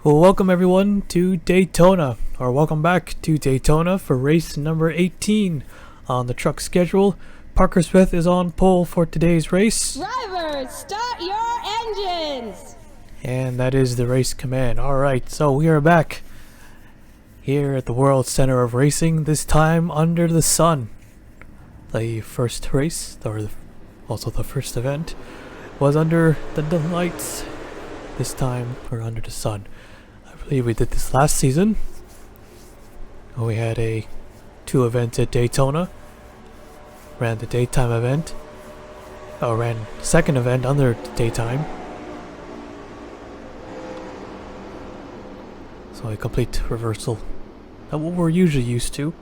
Well, welcome everyone to Daytona, or welcome back to Daytona for race number 18 on the truck schedule. Parker Smith is on pole for today's race. Drivers, start your engines! And that is the race command. Alright, so we are back here at the World Center of Racing, this time under the sun. The first race, or also the first event, was under the lights. This time we're under the sun. I believe we did this last season. We had two events at Daytona. Ran the daytime event. Ran the second event under daytime. So a complete reversal of what we're usually used to.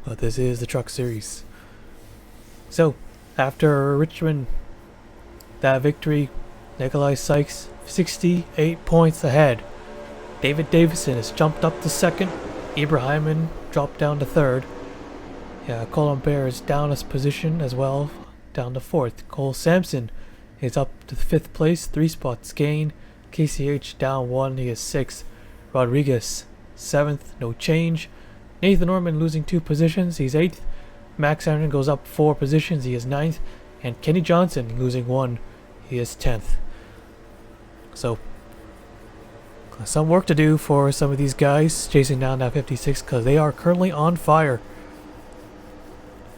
But this is the Truck Series. So, after Richmond, that victory, Nikolai Sykes 68 points ahead. David Davison has jumped up to second. Ibrahimman dropped down to third. Colin Bear is down his position as well, down to fourth. Cole Sampson is up to fifth place, 3 spots gain. KCH down 1, he is sixth. Rodriguez 7th, no change. Nathan Norman losing 2 positions, he's 8th. Max Aaron goes up 4 positions, he is 9th. And Kenny Johnson losing 1, he is 10th. So, some work to do for some of these guys chasing down that 56 because they are currently on fire.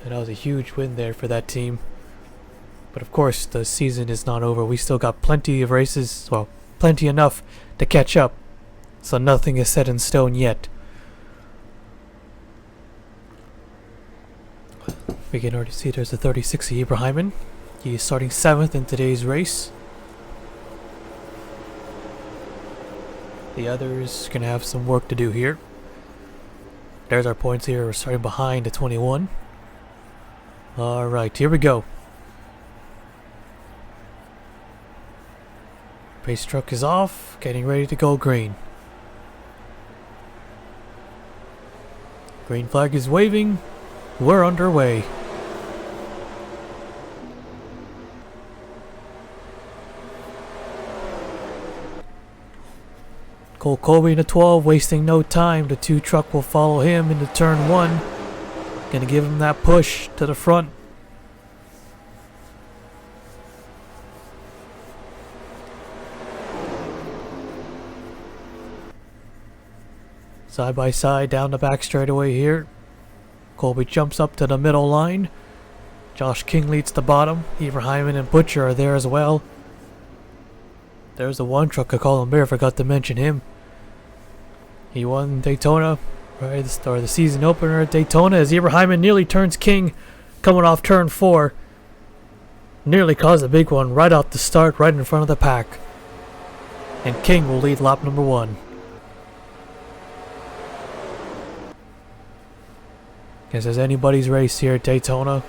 And that was a huge win there for that team. But of course, the season is not over. We still got plenty of races, well, plenty enough to catch up. So nothing is set in stone yet. We can already see there's a 36 of Ibrahimman. He is starting 7th in today's race. The others gonna have some work to do here. There's our points here. We're starting behind the 21. Alright, here we go. Race truck is off, getting ready to go green. Green flag is waving. We're underway. Cole Colby in the 12, wasting no time. The 2 truck will follow him into turn 1. Gonna give him that push to the front. Side by side down the back straightaway here. Colby jumps up to the middle line. Josh King leads the bottom. Ibrahimman and Butcher are there as well. There's the 1 truck I call him Bear, forgot to mention him. He won Daytona, right at the start of the season opener at Daytona, as Ibrahimman nearly turns King coming off turn 4. Nearly caused a big one right off the start, right in front of the pack. And King will lead lap number 1. Guess as anybody's race here at Daytona.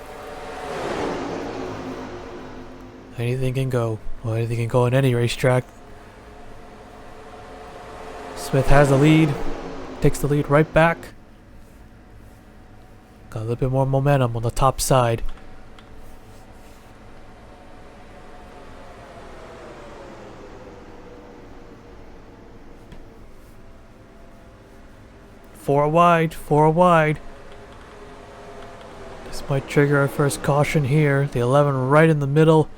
Anything can go. Well, anything can go on any racetrack. Smith has the lead. Takes the lead right back. Got a little bit more momentum on the top side. Four wide. This might trigger our first caution here. The 11 right in the middle.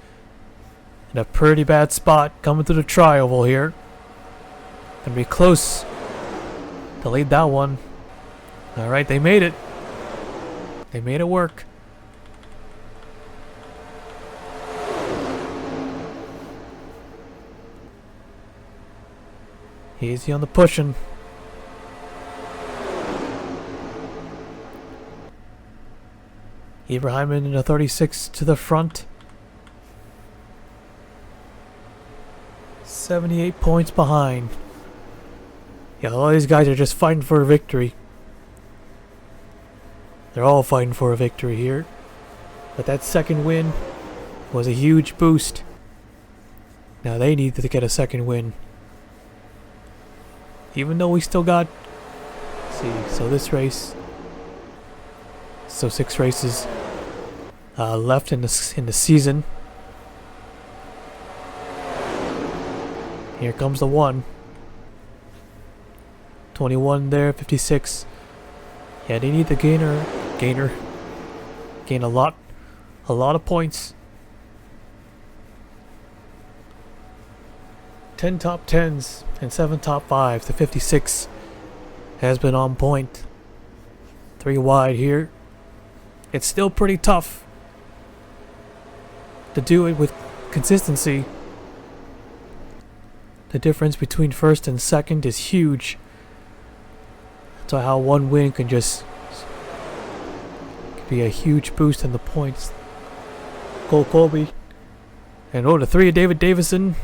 In a pretty bad spot coming through the tri-oval here. Gonna be close to lead that one. Alright, they made it. They made it work. Easy on the pushing. Ibrahimman in a 36 to the front. 78 points behind. Yeah, all these guys are just fighting for a victory. They're all fighting for a victory here. But that second win was a huge boost. Now they need to get a second win. Even though we still got... Let's see, so this race... So 6 races left in the season. Here comes the 1. 21 there, 56. Yeah, they need the gainer. Gain a lot of points. 10 top 10s and 7 top 5s. The 56 has been on point. 3 wide here. It's still pretty tough to do it with consistency. The difference between first and second is huge. So how one win can just be a huge boost in the points. Cole Colby. And the 3 of David Davison.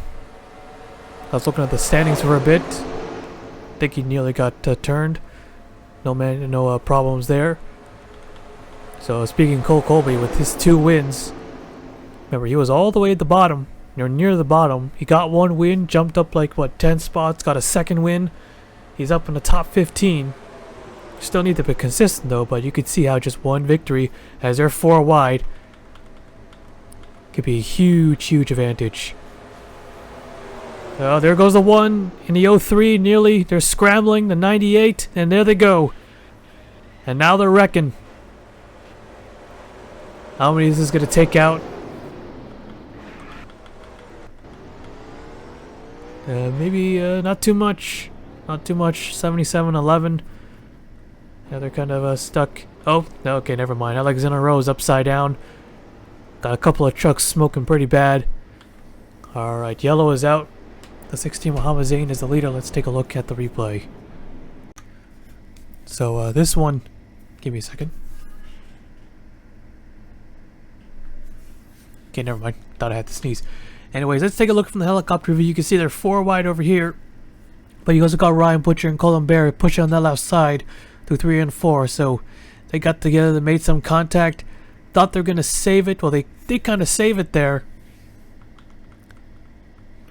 I was looking at the standings for a bit. I think he nearly got turned. No problems there. So speaking of Cole Colby, with his 2 wins, remember he was all the way at the bottom, near the bottom. He got 1 win, jumped up like 10 spots, got a 2nd win. He's up in the top 15. Still need to be consistent though, but you could see how just 1 victory, as they're 4 wide, could be a huge advantage. There goes the 1 in the 03, nearly. They're scrambling, the 98, and there they go. And now they're wrecking. How many is this going to take out? Maybe not too much. Not too much. 77-11. Yeah, they're kind of stuck. Oh, no, okay, never mind. Alexander Rose upside down. Got a couple of trucks smoking pretty bad. Alright, yellow is out. The 16 Muhammad Zain is the leader. Let's take a look at the replay. So this one, give me a second. Okay, never mind. Thought I had to sneeze. Anyways, let's take a look from the helicopter view. You can see they're 4 wide over here. But you also got Ryan Butcher and Colin Berry pushing on that left side through 3 and 4. So they got together, they made some contact. Thought they were going to save it. Well, they did kind of save it there.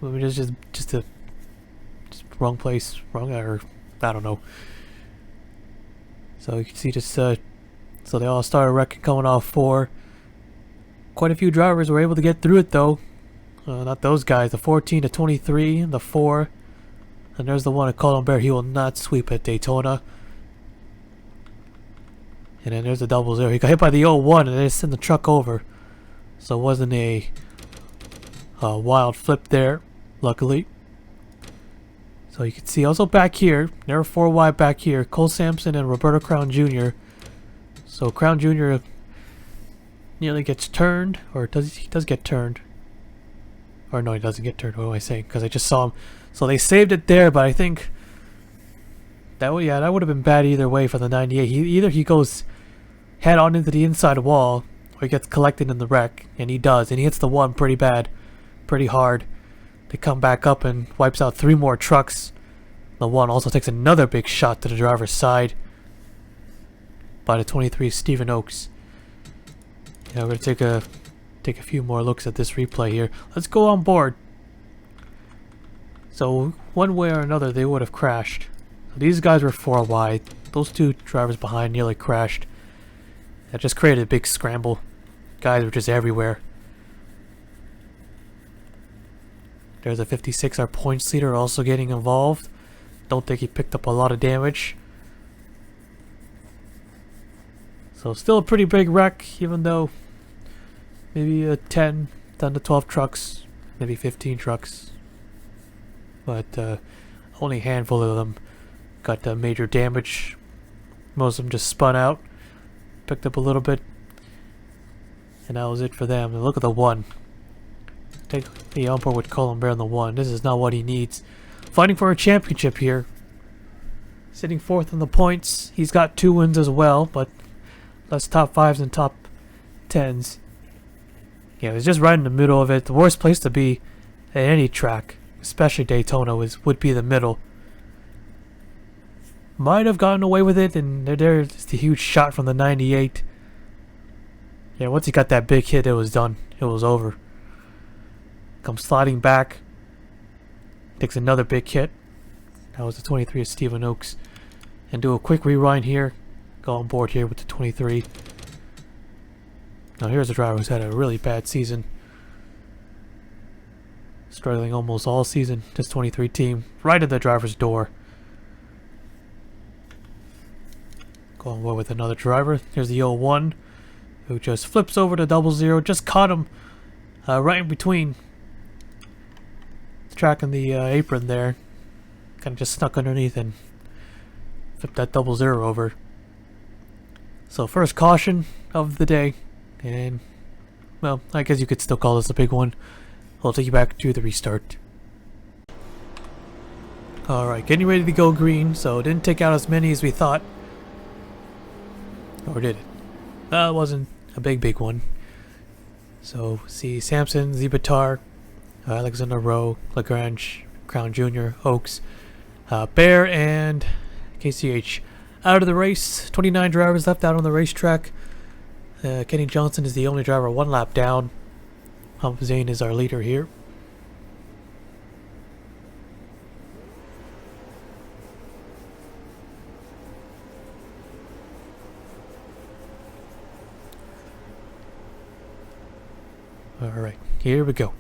Maybe just wrong place, or I don't know. So you can see just so they all started wrecking coming off 4. Quite a few drivers were able to get through it though. Not those guys. The 14 to 23, the 4, and there's the one at Colin Bear. He will not sweep at Daytona. And then there's the doubles there. He got hit by the 01 and they sent the truck over. So it wasn't a wild flip there, luckily. So you can see also back here, there are 4 wide back here. Cole Sampson and Roberto Crown Jr. So Crown Jr. nearly gets turned, or he does get turned. Or no, he doesn't get turned. What am I saying? Because I just saw him. So they saved it there, but I think that would have been bad either way for the 98. Either he goes head on into the inside wall, or he gets collected in the wreck, and he does, and he hits the 1 pretty bad, pretty hard. They come back up and wipes out 3 more trucks. The 1 also takes another big shot to the driver's side by the 23 Stephen Oakes. Yeah, we're gonna take a few more looks at this replay here. Let's go on board. So one way or another they would have crashed. So these guys were 4 wide. Those 2 drivers behind nearly crashed. That just created a big scramble. Guys were just everywhere. There's a 56, our points leader, also getting involved. Don't think he picked up a lot of damage. So still a pretty big wreck, even though maybe 10 to 12 trucks, maybe 15 trucks. But only a handful of them got major damage. Most of them just spun out, picked up a little bit, and that was it for them. And look at the 1. Take the on board with Colin Bear on the 1. This is not what he needs. Fighting for a championship here. Sitting 4th in the points. He's got 2 wins as well, but less top 5s and top 10s. Yeah, it's just right in the middle of it. The worst place to be at any track, especially Daytona, would be the middle. Might have gotten away with it, and there's the huge shot from the 98. Yeah, once he got that big hit, it was done. It was over. Comes sliding back. Takes another big hit. That was the 23 of Stephen Oakes. And do a quick rewind here. Go on board here with the 23. Now here's a driver who's had a really bad season. Struggling almost all season. This 23 team right at the driver's door. Going well with another driver. Here's the 01, who just flips over to 00. Just caught him right in between the track and the apron there. Kind of just snuck underneath and flipped that 00 over. So first caution of the day, and well, I guess you could still call this a big one. I'll take you back to the restart. Alright, getting ready to go green, so it didn't take out as many as we thought. Or did it? It wasn't a big one. So, see Samson, Zibatar, Alexander Rowe, Lagrange, Crown Jr., Oaks, Bear, and KCH out of the race. 29 drivers left out on the racetrack. Kenny Johnson is the only driver one lap down. Hump Zane is our leader here. Alright, here we go.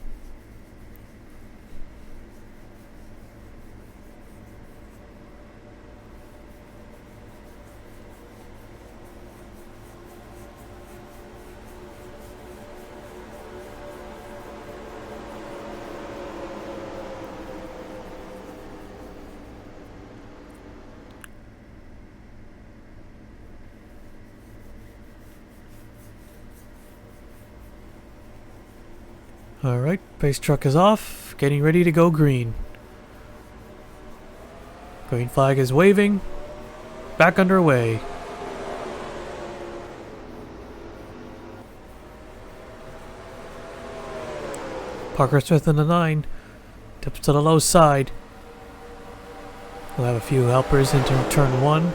Alright, pace truck is off, getting ready to go green. Green flag is waving. Back underway. Parker Smith in the 9. Tips to the low side. We'll have a few helpers into turn 1.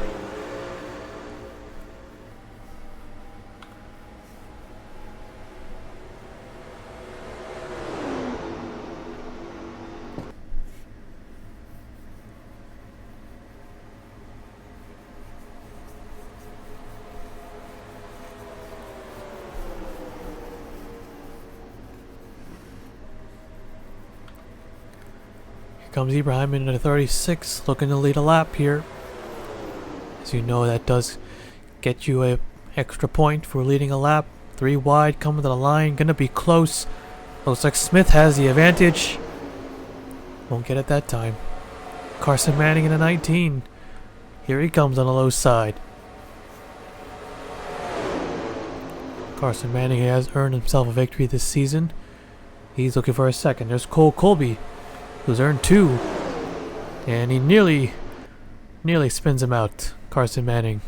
Comes Ibrahim in at 36, looking to lead a lap here. As you know, that does get you a extra point for leading a lap. 3 wide, coming to the line, gonna be close. Looks like Smith has the advantage. Won't get it that time. Carson Manning in a 19. Here he comes on the low side. Carson Manning has earned himself a victory this season. He's looking for a second. There's Cole Colby, who's earned 2, and he nearly spins him out. Carson Manning.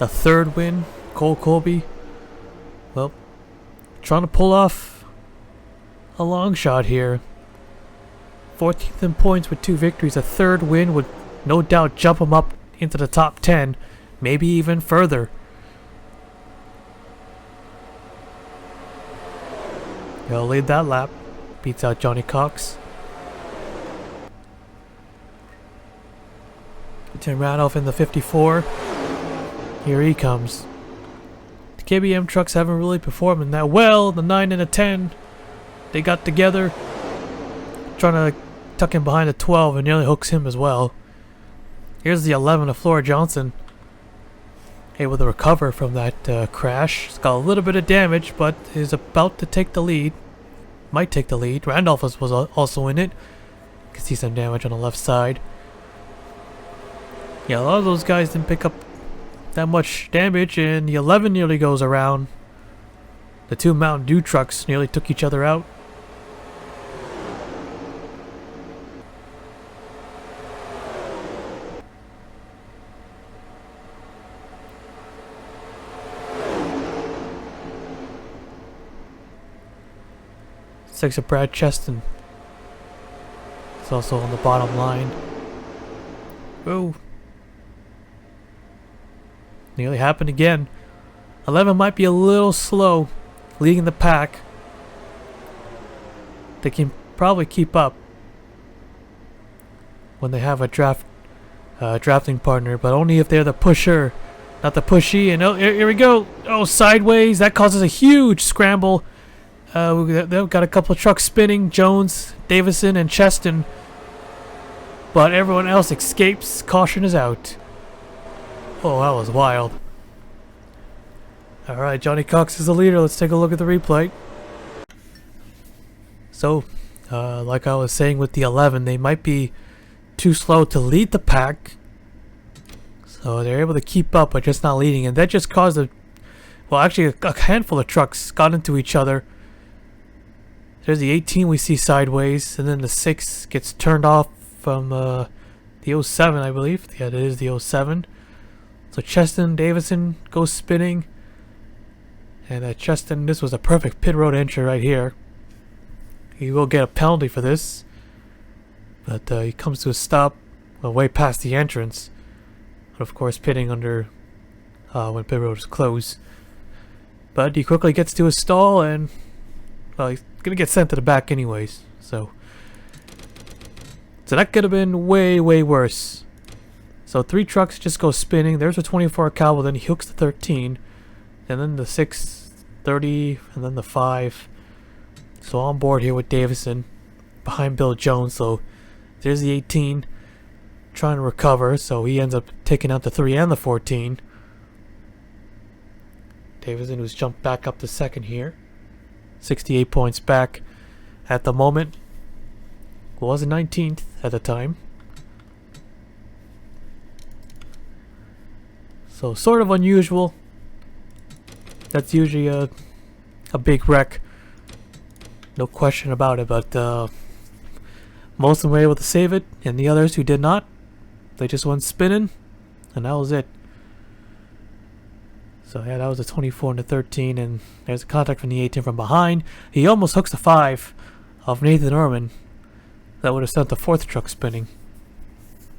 A 3rd win, Cole Colby. Well, trying to pull off a long shot here. 14th in points with 2 victories. A 3rd win would no doubt jump him up into the top 10, maybe even further. He'll lead that lap. Beats out Johnny Cox. Tim Randolph in the 54. Here he comes. The KBM trucks haven't really performed in that well. The 9 and the 10, they got together, trying to tuck him behind the 12, and nearly hooks him as well. Here's the 11 of Flora Johnson, able to recover from that crash. It's got a little bit of damage, but is about to take the lead. Might take the lead. Randolph was also in it. You can see some damage on the left side. Yeah, a lot of those guys didn't pick up that much damage, and the 11 nearly goes around. The 2 Mountain Dew trucks nearly took each other out. Six of Brad Cheston. It's also on the bottom line. Whoa. Nearly happened again. 11 might be a little slow leading the pack. They can probably keep up when they have a drafting partner, but only if they're the pusher, not the pushy. And oh, here we go. Oh, sideways. That causes a huge scramble. They've got a couple of trucks spinning. Jones, Davison, and Cheston but everyone else escapes. Caution is out. Oh, that was wild. Alright, Johnny Cox is the leader. Let's take a look at the replay. So, like I was saying with the 11, they might be too slow to lead the pack. So they're able to keep up, but just not leading. And that just caused actually a handful of trucks got into each other. There's the 18 we see sideways, and then the 6 gets turned off from the 07, I believe. Yeah, it is the 07. So Cheston Davison goes spinning. And Cheston, this was a perfect pit road entry right here. He will get a penalty for this. But he comes to a stop way past the entrance. But of course pitting under when pit road is closed. But he quickly gets to a stall and, well, he's gonna get sent to the back anyways. So that could have been way, way worse. So 3 trucks just go spinning. There's a 24 Cowboy, then he hooks the 13. And then the 630, and then the 5. So on board here with Davison, behind Bill Jones. So there's the 18, trying to recover. So he ends up taking out the 3 and the 14. Davison, who's jumped back up to second here, 68 points back at the moment. Was in 19th at the time. So sort of unusual. That's usually a big wreck, no question about it, but most of them were able to save it, and the others who did not, they just went spinning, and that was it. So yeah, that was a 24 and a 13, and there's a contact from the 18 from behind. He almost hooks the 5 of Nathan Ehrman. That would have sent the 4th truck spinning,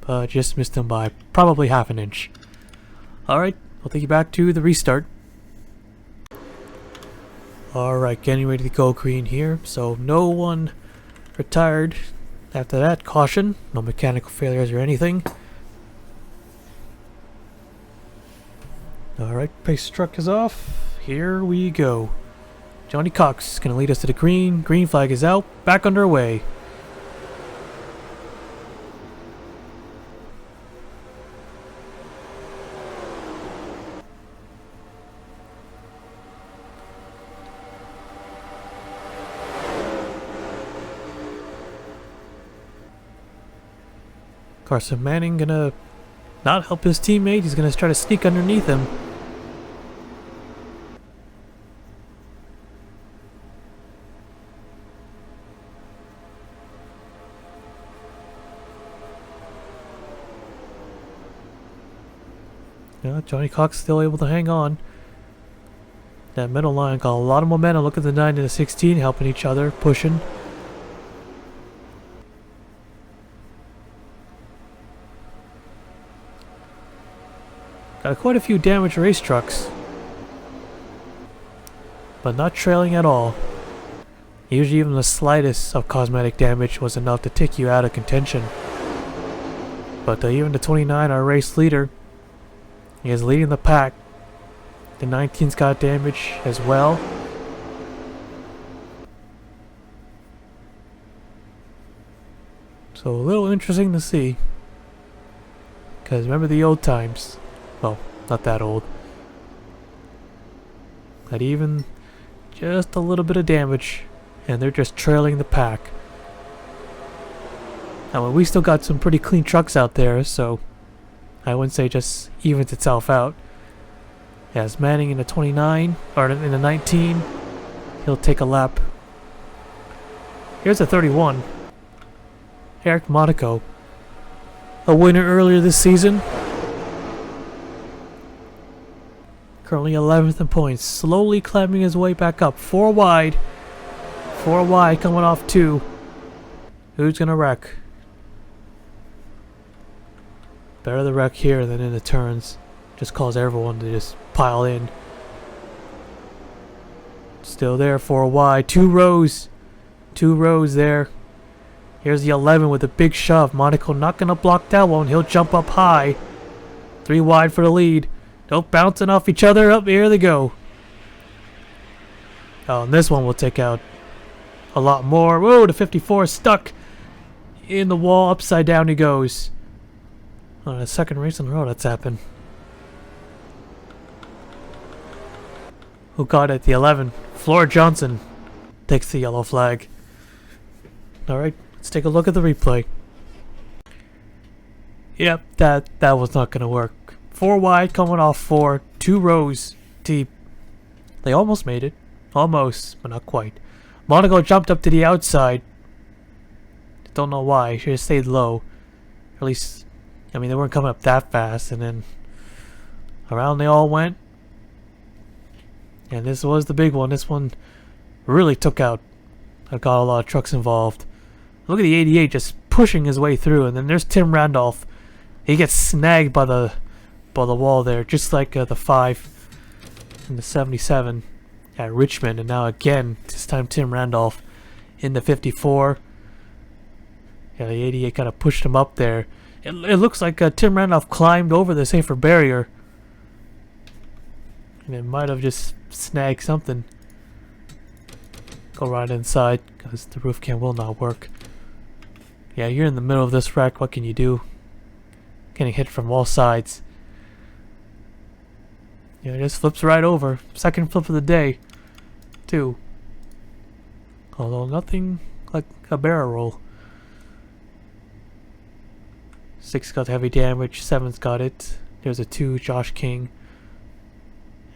but just missed him by probably half an inch. Alright, I'll take you back to the restart. Alright, getting ready to go green here. So no one retired after that. Caution, no mechanical failures or anything. Alright, pace truck is off. Here we go. Johnny Cox is going to lead us to the green. Green flag is out. Back underway. Carson Manning gonna not help his teammate. He's gonna try to sneak underneath him. Yeah, Johnny Cox still able to hang on. That middle line got a lot of momentum. Look at the 9 and the 16 helping each other, pushing. Got quite a few damaged race trucks, but not trailing at all. Usually even the slightest of cosmetic damage was enough to take you out of contention. But even the 29, our race leader, he is leading the pack. The 19's got damage as well. So a little interesting to see. Because remember the old times. Well, not that old. Not even just a little bit of damage. And they're just trailing the pack. Now we still got some pretty clean trucks out there, so I wouldn't say just evens itself out. As Manning in the 29, or in the 19, he'll take a lap. Here's a 31. Eric Monaco, a winner earlier this season. Currently 11th in points, slowly climbing his way back up. 4 wide. 4 wide coming off 2. Who's gonna wreck? Better the wreck here than in the turns. Just cause everyone to just pile in. Still there, 4 wide. 2 rows. 2 rows there. Here's the 11 with a big shove. Monaco not gonna block that one. He'll jump up high. 3 wide for the lead. Don't bouncing off each other. Up here they go. Oh, and this one will take out a lot more. Whoa, the 54 is stuck. In the wall, upside down he goes. On a second race in a row that's happened. Who got it? The 11. Flora Johnson takes the yellow flag. Alright, let's take a look at the replay. Yep, that was not going to work. 4 wide coming off 4. 2 rows deep. They almost made it. Almost, but not quite. Monaco jumped up to the outside. Don't know why. Should have stayed low. Or at least, I mean, they weren't coming up that fast. And then around they all went. And this was the big one. This one really took out. I got a lot of trucks involved. Look at the 88 just pushing his way through. And then there's Tim Randolph. He gets snagged by the wall there. Just like the 5 and the 77 at Richmond. And now again, this time Tim Randolph in the 54. Yeah, the 88 kind of pushed him up there. It looks like Tim Randolph climbed over the safer barrier. And it might have just snagged something. Go right inside, because the roof cam will not work. Yeah, you're in the middle of this wreck. What can you do? Getting hit from all sides. Yeah, it just flips right over. Second flip of the day, too. Although nothing like a barrel roll. 6 got heavy damage. 7's got it. There's a 2, Josh King.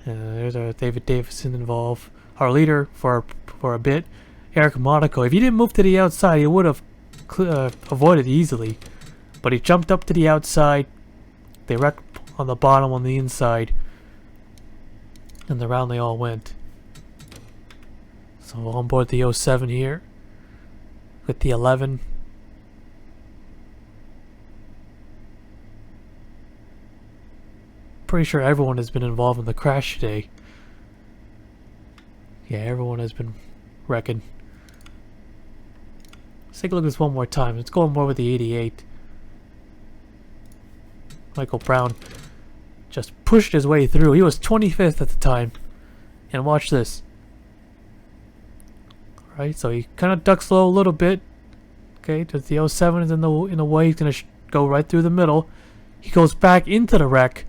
There's a David Davison involved. Our leader for a bit, Eric Monaco. If he didn't move to the outside, he would have avoided easily. But he jumped up to the outside. They wrecked on the bottom on the inside. And the round they all went. So on board the 07 here. With the 11. Pretty sure everyone has been involved in the crash today. Yeah, everyone has been wrecking. Let's take a look at this one more time. Let's go on more with the 88. Michael Brown just pushed his way through. He was 25th at the time. And watch this. Alright, so he kind of ducks low a little bit. Okay, the 07 is in the way. He's going to go right through the middle. He goes back into the wreck.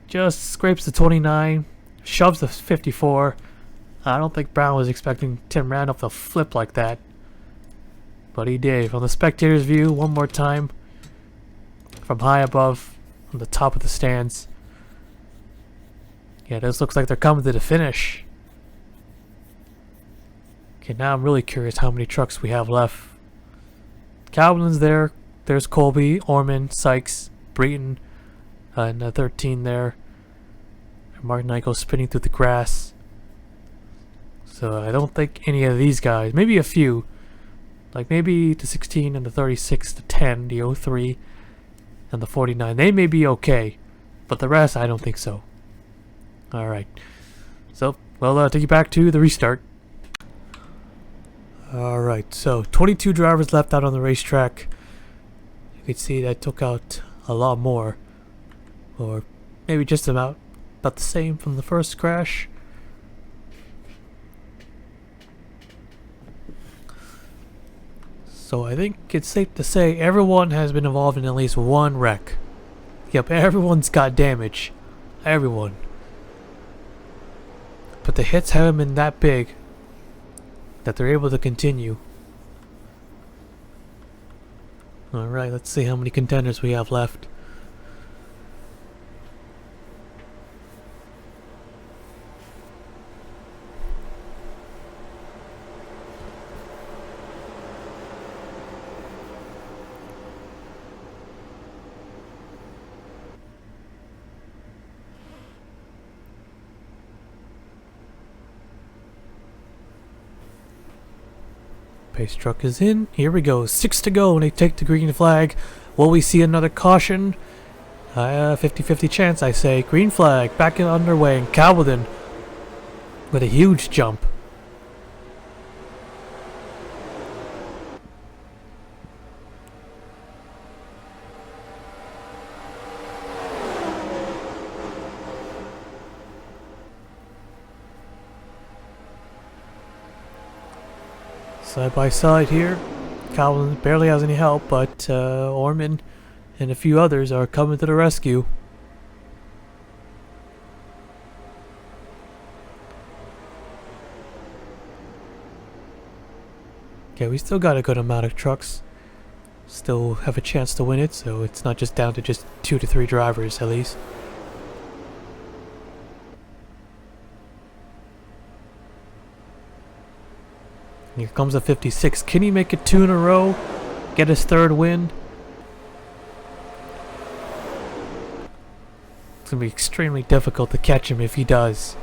Just scrapes the 29, shoves the 54. I don't think Brown was expecting Tim Randolph to flip like that. But he did. From the spectator's view, one more time. From high above, on the top of the stands. Yeah, this looks like they're coming to the finish. Okay, now I'm really curious how many trucks we have left. Calvin's there. There's Colby, Orman, Sykes, Breton, and 13 there. Martin Nyko spinning through the grass. So I don't think any of these guys, maybe a few, like maybe the 16 and the 36, the 10, the 03, and the 49, they may be okay, but the rest I don't think so. Alright, so well, take you back to the restart. Alright, so 22 drivers left out on the racetrack. You can see that took out a lot more, or maybe just about the same from the first crash. So I think it's safe to say everyone has been involved in at least one wreck. Yep, everyone's got damage. Everyone. But the hits haven't been that big that they're able to continue. Alright, let's see how many contenders we have left. Pace truck is in. Here we go. 6 to go and they take the green flag. Will we see another caution? 50-50 chance, I say. Green flag back in underway, and Calvin with a huge jump. Side by side here. Calvin barely has any help, but Orman and a few others are coming to the rescue. Okay, we still got a good amount of trucks. Still have a chance to win it, so it's not just down to just 2 to 3 drivers at least. Here comes a 56. Can he make it 2 in a row? Get his 3rd win? It's going to be extremely difficult to catch him if he does.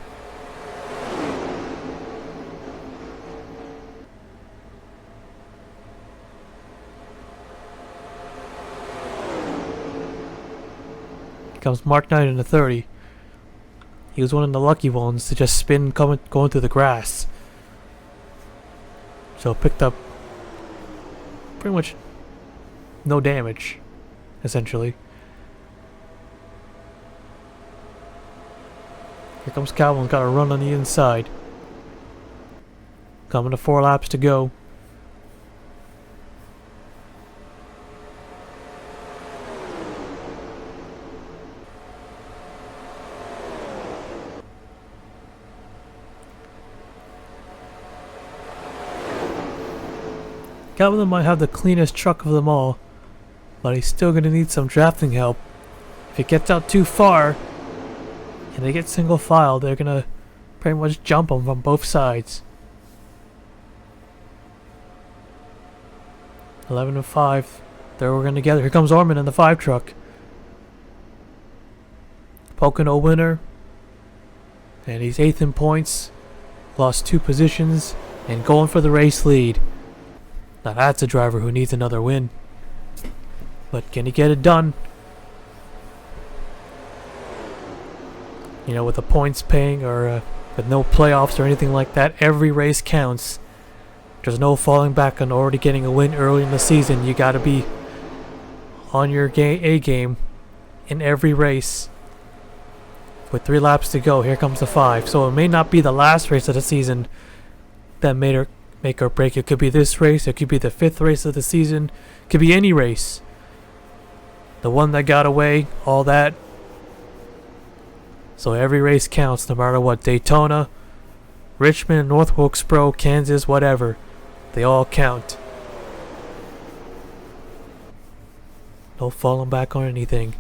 Here comes Mark Knight in the 30. He was one of the lucky ones to just spin going through the grass. So picked up pretty much no damage, essentially. Here comes Calvin's got a run on the inside. Coming to 4 laps to go. Calvin might have the cleanest truck of them all, but he's still going to need some drafting help. If it gets out too far, and they get single file, they're going to pretty much jump him from both sides. 11 and 5, they're working together. Here comes Orman in the 5 truck. Pocono winner, and he's 8th in points, lost 2 positions, and going for the race lead. Now that's a driver who needs another win. But can he get it done? You know, with the points paying or with no playoffs or anything like that, every race counts. There's no falling back on already getting a win early in the season. You gotta be on your A game in every race. With 3 laps to go, here comes the 5. So it may not be the last race of the season that make or break. It could be this race, it could be the 5th race of the season, it could be any race. The one that got away, all that. So every race counts no matter what. Daytona, Richmond, North Wilkesboro, Kansas, whatever. They all count. No falling back on anything.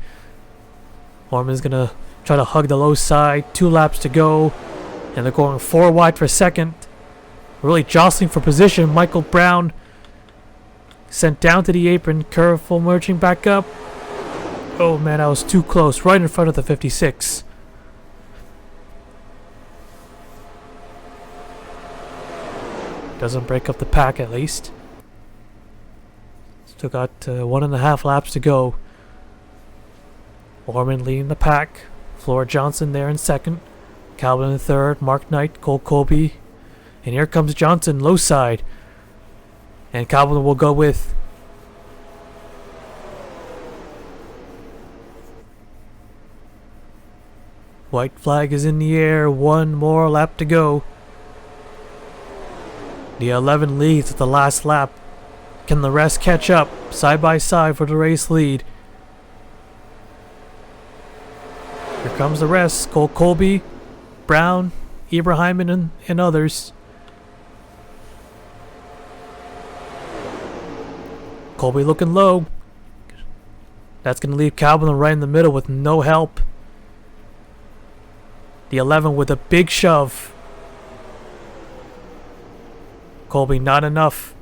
Orman's gonna try to hug the low side. 2 laps to go. And they're going 4 wide for 2nd. Really jostling for position. Michael Brown sent down to the apron. Careful merging back up. Oh man, I was too close. Right in front of the 56. Doesn't break up the pack at least. Still got 1.5 laps to go. Orman leading the pack. Flora Johnson there in 2nd. Calvin in 3rd. Mark Knight, Cole Colby. And here comes Johnson, low side. And Calvin will go with. White flag is in the air. 1 more lap to go. The 11 leads at the last lap. Can the rest catch up? Side by side for the race lead. Here comes the rest. Cole Colby, Brown, Ibrahim and others. Colby looking low. That's going to leave Calvin right in the middle with no help. The 11 with a big shove. Colby not enough.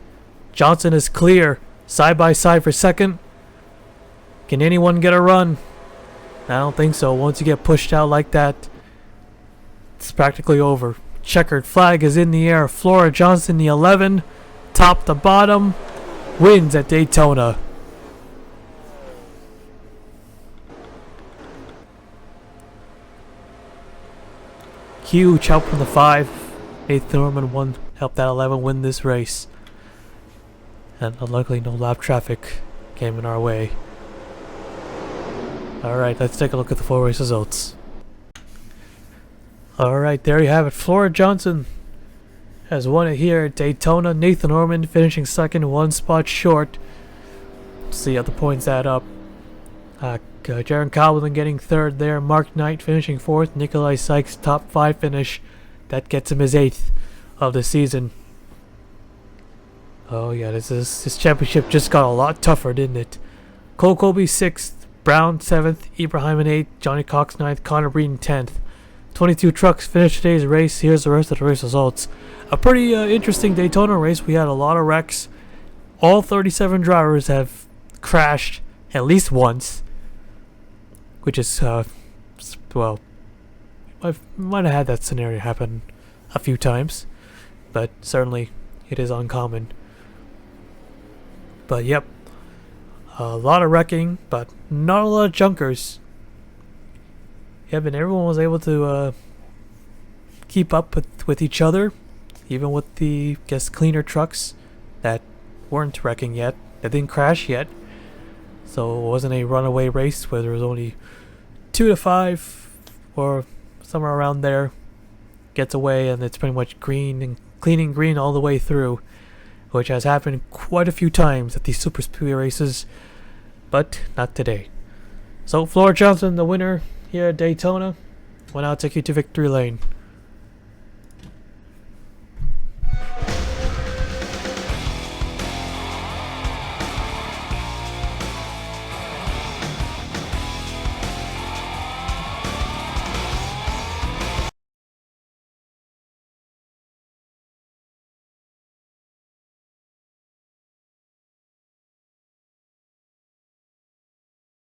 Johnson is clear. Side by side for 2nd. Can anyone get a run? I don't think so. Once you get pushed out like that, it's practically over. Checkered flag is in the air. Flora Johnson, the 11, top to bottom, wins at Daytona. Huge help from the 5. Nathan Norman won, helped that 11 win this race. And luckily no lap traffic came in our way. Alright, let's take a look at the 4 race results. Alright, there you have it. Flora Johnson has won it here at Daytona. Nathan Orman finishing second, 1 spot short. See how the points add up. Jaron Cowlin getting third there. Mark Knight finishing fourth. Nikolai Sykes top 5 finish. That gets him his 8th of the season. Oh yeah, this championship just got a lot tougher, didn't it? Cole Colby 6th, Brown 7th, Ibrahim 8th, Johnny Cox 9th, Connor Breeden 10th. 22 trucks finished today's race. Here's the rest of the race results. A pretty interesting Daytona race. We had a lot of wrecks. All 37 drivers have crashed at least once, which is well, I might have had that scenario happen a few times, but certainly it is uncommon. But yep, a lot of wrecking, but not a lot of junkers. Yep, and everyone was able to keep up with each other, even with the cleaner trucks that weren't wrecking yet, that didn't crash yet. So it wasn't a runaway race where there was only 2 to 5 or somewhere around there gets away, and it's pretty much green and cleaning green all the way through, which has happened quite a few times at these super speedway races, but not today. So Flora Johnson, the winner here at Daytona, will now take you to victory lane.